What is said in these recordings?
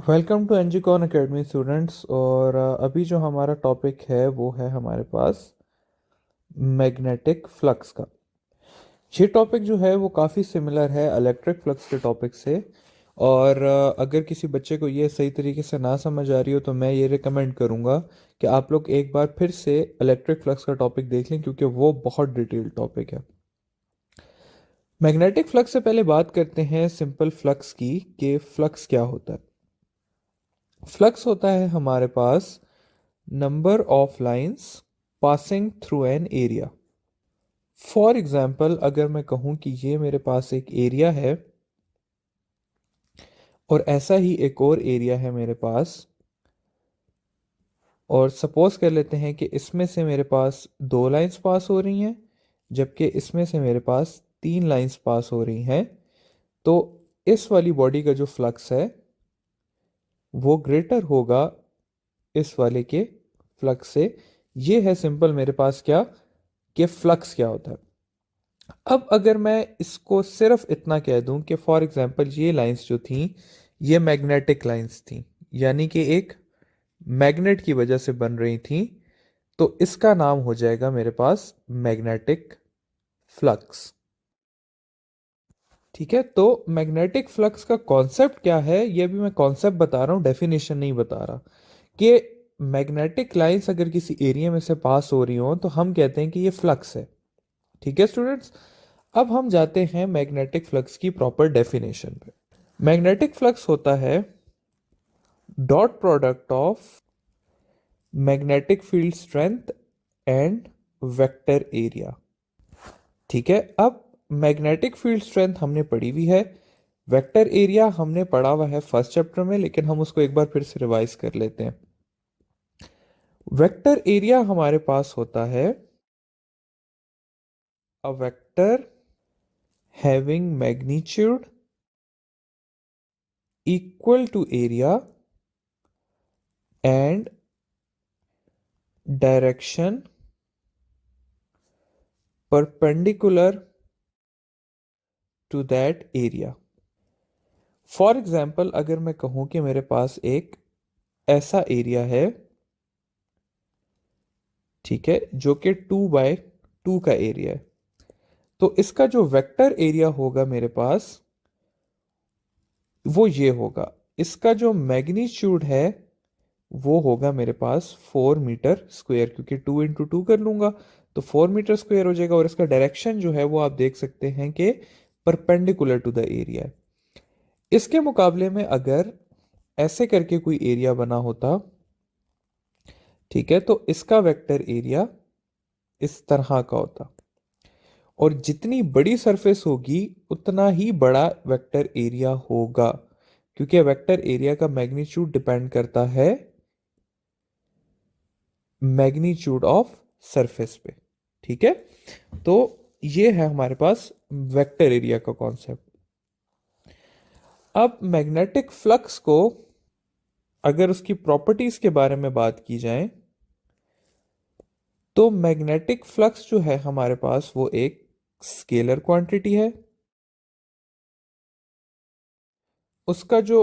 Welcome to Engicon academy students. और अभी जो हमारा टॉपिक है वो है हमारे पास मैग्नेटिक फ्लक्स का। ये टॉपिक जो है वो काफ़ी सिमिलर है इलेक्ट्रिक फ्लक्स के टॉपिक से। और अगर किसी बच्चे को ये सही तरीके से ना समझ आ रही हो तो मैं ये रिकमेंड करूँगा कि आप लोग एक बार फिर से इलेक्ट्रिक फ्लक्स का टॉपिक देख लें, क्योंकि वो बहुत डिटेल्ड टॉपिक है। मैग्नेटिक फ्लक्स से पहले बात करते हैं सिंपल फ्लक्स की, कि फ्लक्स क्या होता है। फ्लक्स होता है हमारे पास number of lines passing through an area. For example, अगर मैं कहूं कि ये मेरे पास एक एरिया है और ऐसा ही एक और एरिया है मेरे पास, और सपोज कर लेते हैं कि इसमें से मेरे पास दो लाइंस पास हो रही हैं जबकि इसमें से मेरे पास तीन लाइंस पास हो रही हैं, तो इस वाली बॉडी का जो फ्लक्स है वो ग्रेटर होगा इस वाले के फ्लक्स से। ये है सिंपल मेरे पास क्या, कि फ्लक्स क्या होता है। अब अगर मैं इसको सिर्फ इतना कह दूं कि फॉर एग्जांपल ये लाइंस जो थी ये मैग्नेटिक लाइंस थी, यानी कि एक मैग्नेट की वजह से बन रही थी, तो इसका नाम हो जाएगा मेरे पास मैग्नेटिक फ्लक्स। ठीक है, तो मैग्नेटिक फ्लक्स का कॉन्सेप्ट क्या है ये भी मैं कॉन्सेप्ट बता रहा हूं, डेफिनेशन नहीं बता रहा। कि मैग्नेटिक लाइंस अगर किसी एरिया में से पास हो रही हो तो हम कहते हैं कि ये फ्लक्स है। ठीक है स्टूडेंट्स, अब हम जाते हैं मैग्नेटिक फ्लक्स की प्रॉपर डेफिनेशन पे। मैग्नेटिक फ्लक्स होता है dot product of magnetic field strength and vector area. ठीक है, अब मैग्नेटिक फील्ड स्ट्रेंथ हमने पढ़ी हुई है, वेक्टर एरिया हमने पढ़ा हुआ है फर्स्ट चैप्टर में, लेकिन हम उसको एक बार फिर से रिवाइज कर लेते हैं। वेक्टर एरिया हमारे पास होता है a vector having magnitude equal to area and direction perpendicular to that area। For example, अगर मैं कहूं कि मेरे पास एक ऐसा एरिया है, ठीक है, जो कि 2 बाय 2 का एरिया है, तो इसका जो वेक्टर एरिया होगा मेरे पास वो ये होगा। इसका जो मैग्नीट्यूड है वो होगा मेरे पास 4 मीटर स्क्वायर, क्योंकि 2 इंटू 2 कर लूंगा तो 4 मीटर स्क्वायर हो जाएगा। और इसका डायरेक्शन जो है वो आप देख सकते हैं कि परपेंडिकुलर टू द एरिया है। इसके मुकाबले में अगर ऐसे करके कोई एरिया बना होता, ठीक है, तो इसका वेक्टर एरिया इस तरह का होता, और जितनी बड़ी सरफेस होगी उतना ही बड़ा वेक्टर एरिया होगा, क्योंकि वेक्टर एरिया का मैग्नीट्यूड डिपेंड करता है मैग्नीट्यूड ऑफ सरफेस पे। ठीक है, तो ये है हमारे पास वेक्टर एरिया का कॉन्सेप्ट। अब मैग्नेटिक फ्लक्स को अगर उसकी प्रॉपर्टीज के बारे में बात की जाए तो मैग्नेटिक फ्लक्स जो है हमारे पास वो एक स्केलर क्वांटिटी है। उसका जो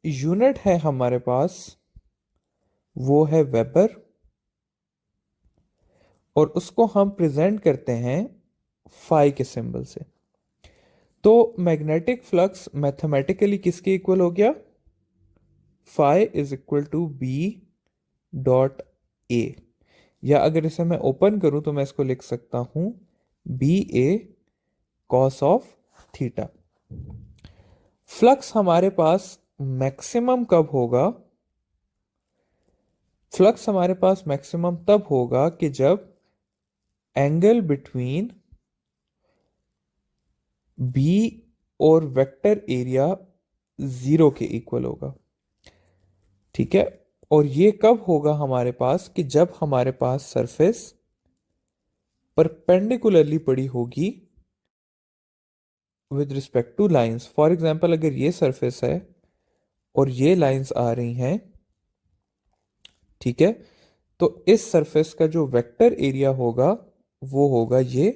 यूनिट है हमारे पास वो है वेबर, और उसको हम प्रेजेंट करते हैं फाई के सिंबल से। तो मैग्नेटिक फ्लक्स मैथमेटिकली किसके इक्वल हो गया, phi is equal to B dot A, या अगर इसे मैं ओपन करूं तो मैं इसको लिख सकता हूं B A cos of theta. Flux हमारे पास मैक्सिमम कब होगा, फ्लक्स हमारे पास मैक्सिमम तब होगा कि जब एंगल बिटवीन बी और वेक्टर एरिया जीरो के इक्वल होगा। ठीक है, और ये कब होगा हमारे पास, कि जब हमारे पास सरफेस परपेंडिकुलरली पड़ी होगी with respect two lines. For example, अगर ये सरफेस है और ये लाइंस आ रही हैं, ठीक है, तो इस सरफेस का जो वेक्टर एरिया होगा वो होगा ये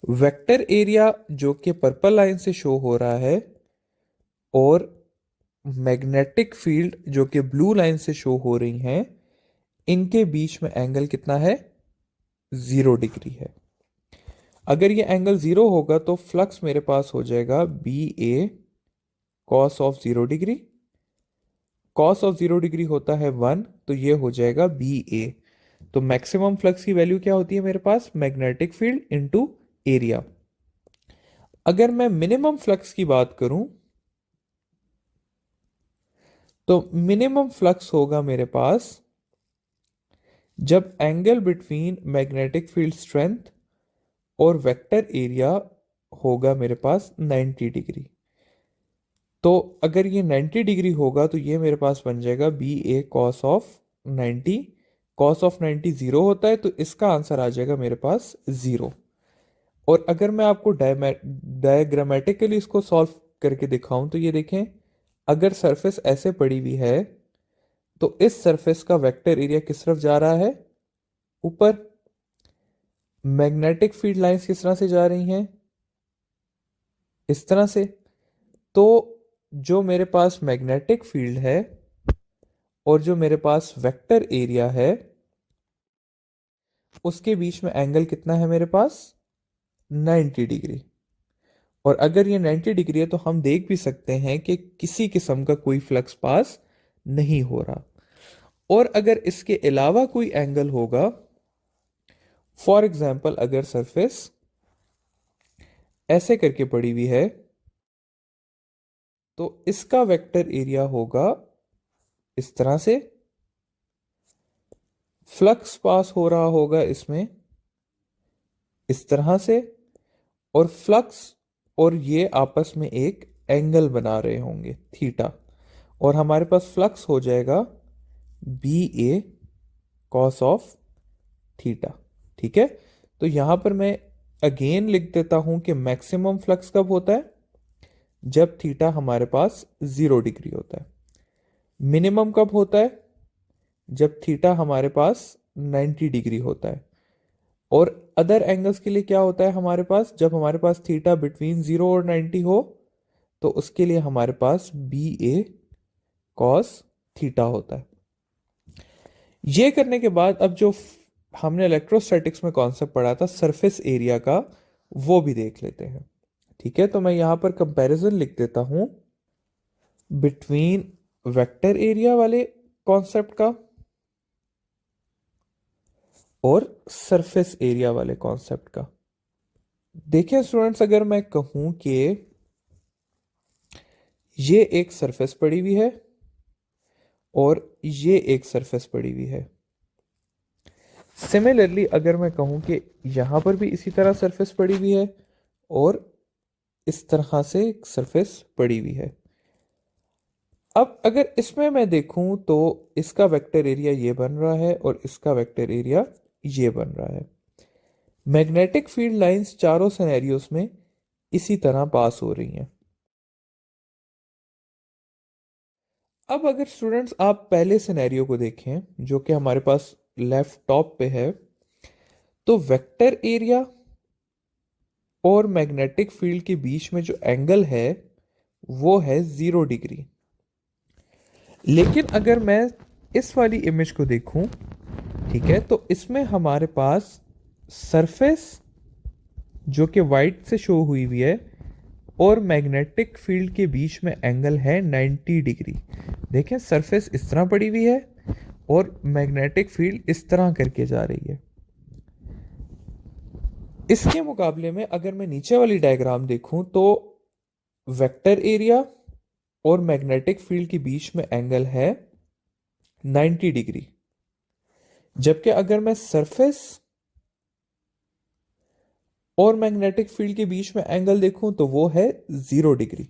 वेक्टर एरिया, जो कि पर्पल लाइन से शो हो रहा है, और मैग्नेटिक फील्ड जो कि ब्लू लाइन से शो हो रही हैं, इनके बीच में एंगल कितना है? 0 डिग्री है। अगर ये एंगल 0 होगा तो फ्लक्स मेरे पास हो जाएगा B A cos of 0 degree. Cos of 0 degree होता है 1, तो ये हो जाएगा बी ए। तो मैक्सिमम फ्लक्स की वैल्यू क्या होती है मेरे पास? Magnetic field into area. अगर मैं मिनिमम फ्लक्स की बात करूं तो मिनिमम फ्लक्स होगा मेरे पास जब angle between magnetic field strength और वेक्टर एरिया होगा मेरे पास 90 डिग्री। तो अगर ये 90 डिग्री होगा तो ये मेरे पास बन जाएगा B A cos of 90। Cos of 90 zero होता है, तो इसका आंसर आ जाएगा मेरे पास 0। और अगर मैं आपको डायग्रामेटिकली इसको सॉल्व करके दिखाऊं तो ये देखें, अगर सरफेस ऐसे पड़ी हुई है तो इस सरफेस का वेक्टर एरिया किस तरफ जा रहा है? ऊपर। मैग्नेटिक फील्ड लाइंस किस तरह से जा रही हैं? इस तरह से। तो जो मेरे पास मैग्नेटिक फील्ड है और जो मेरे पास वेक्टर एरिया है, उसके बीच में एंगल कितना है मेरे पास? 90 डिग्री। और अगर ये 90 डिग्री है तो हम देख भी सकते हैं कि किसी किस्म का कोई फ्लक्स पास नहीं हो रहा। और अगर इसके अलावा कोई एंगल होगा, फॉर एग्जाम्पल अगर सरफेस ऐसे करके पड़ी हुई है तो इसका वेक्टर एरिया होगा इस तरह से। फ्लक्स पास हो रहा होगा इसमें इस तरह से, और फ्लक्स और ये आपस में एक एंगल बना रहे होंगे थीटा, और हमारे पास फ्लक्स हो जाएगा B A cos of theta. ठीक है। तो यहां पर मैं अगेन लिख देता हूं कि मैक्सिमम फ्लक्स कब होता है? जब थीटा हमारे पास 0 डिग्री होता है। मिनिमम कब होता है? जब थीटा हमारे पास 90 डिग्री होता है। और अदर एंगल्स के लिए क्या होता है हमारे पास? जब हमारे पास थीटा बिटवीन 0 और 90 हो तो उसके लिए हमारे पास बी ए कॉस थीटा होता है। ये करने के बाद अब जो हमने इलेक्ट्रोस्टैटिक्स में कॉन्सेप्ट पढ़ा था सरफेस एरिया का, वो भी देख लेते हैं। ठीक है। तो मैं यहां पर कंपैरिजन लिख देता हूं बिटवीन वेक्टर एरिया वाले कॉन्सेप्ट का और सरफेस एरिया वाले कॉन्सेप्ट का। देखिए स्टूडेंट्स, अगर मैं कहूं कि ये एक सरफेस पड़ी हुई है और ये एक सरफेस पड़ी हुई है। सिमिलरली अगर मैं कहूं कि यहां पर भी इसी तरह सरफेस पड़ी हुई है और इस तरह से एक सरफेस पड़ी हुई है। अब अगर इसमें मैं देखूं तो इसका वेक्टर एरिया ये बन रहा है और इसका वेक्टर एरिया ये बन रहा है। मैग्नेटिक फील्ड लाइंस चारों सिनेरियोस में इसी तरह पास हो रही हैं। अब अगर स्टूडेंट्स आप पहले सिनेरियो को देखें जो कि हमारे पास लेफ्ट टॉप पे है, तो वेक्टर एरिया और मैग्नेटिक फील्ड के बीच में जो एंगल है वो है 0 डिग्री। लेकिन अगर मैं इस वाली इमेज को देखूं, ठीक है, तो इसमें हमारे पास सरफेस जो कि वाइट से शो हुई हुई है और मैग्नेटिक फील्ड के बीच में एंगल है 90 डिग्री। देखें सरफेस इस तरह पड़ी हुई है और मैग्नेटिक फील्ड इस तरह करके जा रही है। इसके मुकाबले में अगर मैं नीचे वाली डायग्राम देखूं तो वेक्टर एरिया और मैग्नेटिक फील्ड के बीच में एंगल है 90 डिग्री। जबकि अगर मैं सरफेस और मैग्नेटिक फील्ड के बीच में एंगल देखूं तो वो है 0 डिग्री।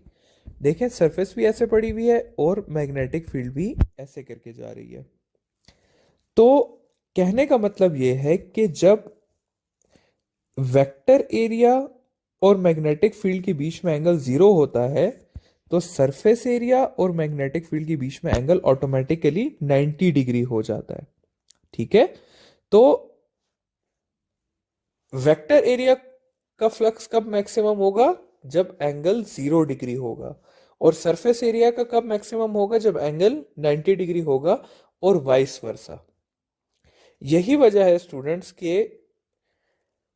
देखें सरफेस भी ऐसे पड़ी हुई है और मैग्नेटिक फील्ड भी ऐसे करके जा रही है। तो कहने का मतलब यह है कि जब वेक्टर एरिया और मैग्नेटिक फील्ड के बीच में एंगल 0 होता है तो सरफेस एरिया और मैग्नेटिक फील्ड के बीच में एंगल ऑटोमेटिकली 90 डिग्री हो जाता है। ठीक है। तो वेक्टर एरिया का फ्लक्स कब मैक्सिमम होगा? जब एंगल 0 डिग्री होगा। और सरफेस एरिया का कब मैक्सिमम होगा, जब एंगल 90 डिग्री होगा, और वाइस वर्सा। यही वजह है स्टूडेंट्स के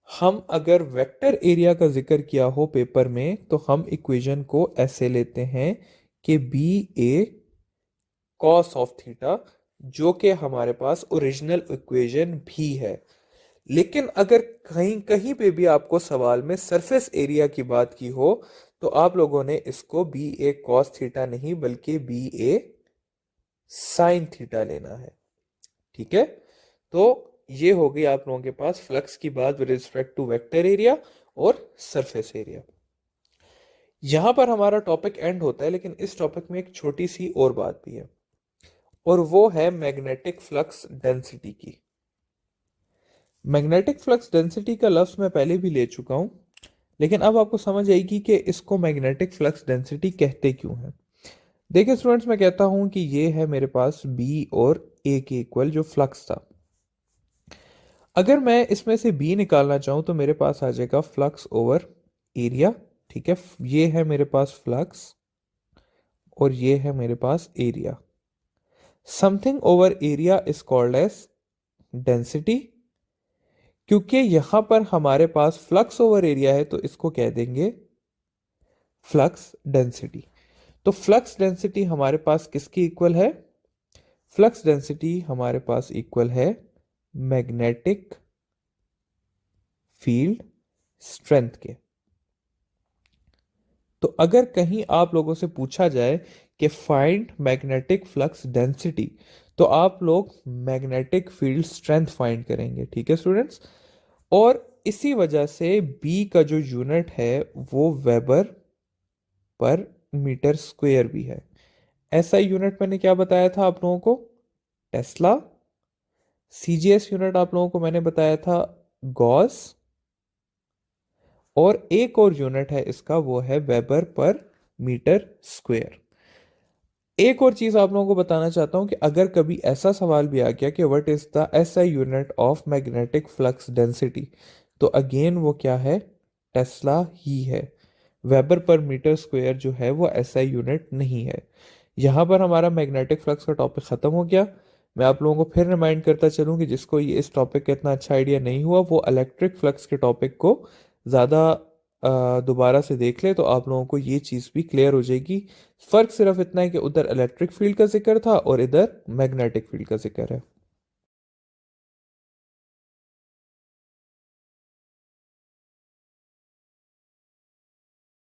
हम अगर वेक्टर एरिया का जिक्र किया हो पेपर में तो हम इक्वेशन को ऐसे लेते हैं कि B A cos of theta, जो कि हमारे पास ओरिजिनल इक्वेशन भी है। लेकिन अगर कहीं कहीं पे भी आपको सवाल में सरफेस एरिया की बात की हो तो आप लोगों ने इसको बी ए कॉस थीटा नहीं बल्कि बी ए साइन थीटा लेना है। ठीक है, तो ये हो गई आप लोगों के पास फ्लक्स की बात with respect to vector area और सरफेस एरिया। यहां पर हमारा टॉपिक एंड होता है, लेकिन इस टॉपिक में एक छोटी सी और बात भी है, और वो है मैग्नेटिक फ्लक्स डेंसिटी की। मैग्नेटिक फ्लक्स डेंसिटी का लफ्ज मैं पहले भी ले चुका हूं, लेकिन अब आपको समझ आएगी कि इसको मैग्नेटिक फ्लक्स डेंसिटी कहते क्यों हैं। देखिए स्टूडेंट्स, मैं कहता हूं कि ये है मेरे पास बी और ए के इक्वल जो फ्लक्स था। अगर मैं इसमें से बी निकालना चाहूं तो मेरे पास आ जाएगा फ्लक्स ओवर एरिया। ठीक है, ये है मेरे पास फ्लक्स और ये है मेरे पास area. Something over area is called as density. क्योंकि यहां पर हमारे पास फ्लक्स ओवर एरिया है तो इसको कह देंगे फ्लक्स डेंसिटी। तो फ्लक्स डेंसिटी हमारे पास किसकी इक्वल है? फ्लक्स डेंसिटी हमारे पास इक्वल है मैग्नेटिक फील्ड स्ट्रेंथ के। तो अगर कहीं आप लोगों से पूछा जाए कि फाइंड मैग्नेटिक फ्लक्स डेंसिटी, तो आप लोग मैग्नेटिक फील्ड स्ट्रेंथ फाइंड करेंगे। ठीक है स्टूडेंट्स, और इसी वजह से बी का जो यूनिट है वो वेबर पर मीटर स्क्वायर भी है। ऐसा यूनिट मैंने क्या बताया था आप लोगों को? टेस्ला। सीजीएस यूनिट आप लोगों को मैंने बताया था गॉस, और एक और यूनिट है इसका, वो है वेबर पर मीटर स्क्वायर। एक और चीज आप लोगों को बताना चाहता हूं कि अगर कभी ऐसा सवाल भी आ गया कि what is the SI unit of magnetic flux density, तो अगेन वो क्या है? टेस्ला ही है। वेबर पर मीटर स्क्वायर जो है वो एसआई यूनिट नहीं है। यहां पर हमारा मैग्नेटिक फ्लक्स का टॉपिक खत्म हो गया। मैं आप लोगों को फिर रिमाइंड करता चलूं कि जिसको ये इस टॉपिक का इतना अच्छा आइडिया नहीं हुआ वो इलेक्ट्रिक फ्लक्स के टॉपिक को ज़्यादा दोबारा से देख ले, तो आप लोगों को ये चीज़ भी क्लियर हो जाएगी। फ़र्क सिर्फ इतना है कि उधर इलेक्ट्रिक फील्ड का जिक्र था और इधर मैग्नेटिक फील्ड का जिक्र है।